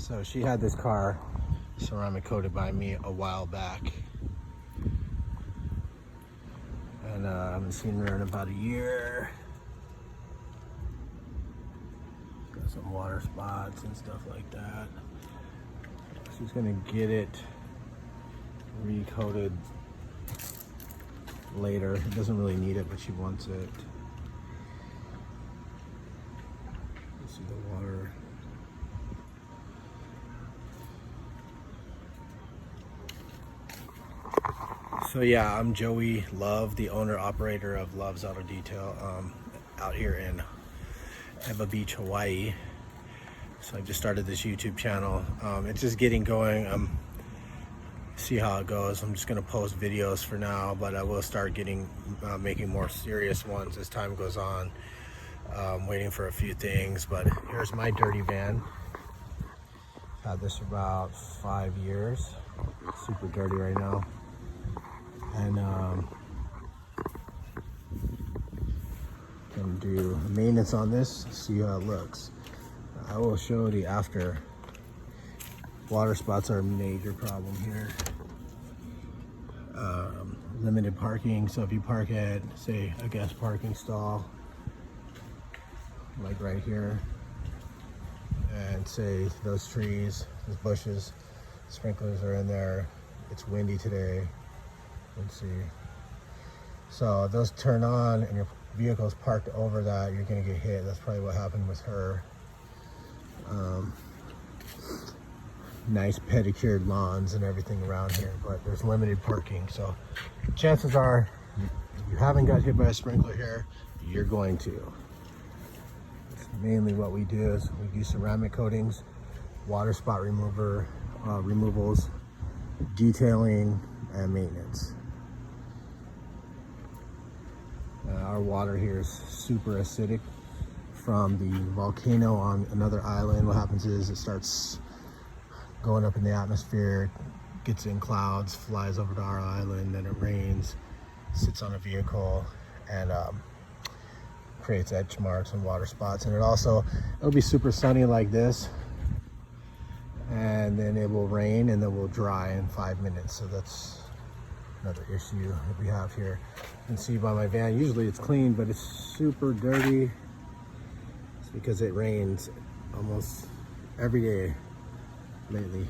So she had this car ceramic coated by me a while back, and I haven't seen her in about a year. Got some water spots and stuff like that. She's gonna get it recoated later. It doesn't really need it, but she wants it. You see the water. So yeah, I'm Joey Love, the owner operator of Love's Auto Detail, out here in Ewa Beach, Hawaii. So I just started this YouTube channel. It's just getting going. See how it goes. I'm just gonna post videos for now, but I will start getting making more serious ones as time goes on. Waiting for a few things, but here's my dirty van. Had this for about 5 years. Super dirty right now. And gonna do maintenance on this, see how it looks. I will show the after. Water spots are a major problem here. Limited parking, so if you park at, say, a guest parking stall, like right here, and say those trees, those bushes, sprinklers are in there, it's windy today, let's see. So if those turn on and your vehicle's parked over that, you're gonna get hit. That's probably what happened with her. Nice pedicured lawns and everything around here, but there's limited parking. So chances are, if you haven't got hit by a sprinkler here, you're going to. It's mainly what we do is we do ceramic coatings, water spot removals, detailing, and maintenance. Our water here is super acidic from the volcano on another island. What happens is it starts going up in the atmosphere, gets in clouds, flies over to our island, then it rains, sits on a vehicle, and creates edge marks and water spots. And it'll be super sunny like this, and then it will rain and then will dry in 5 minutes. So that's another issue that we have here. You can see by my van, usually it's clean, but it's super dirty. It's because it rains almost every day lately.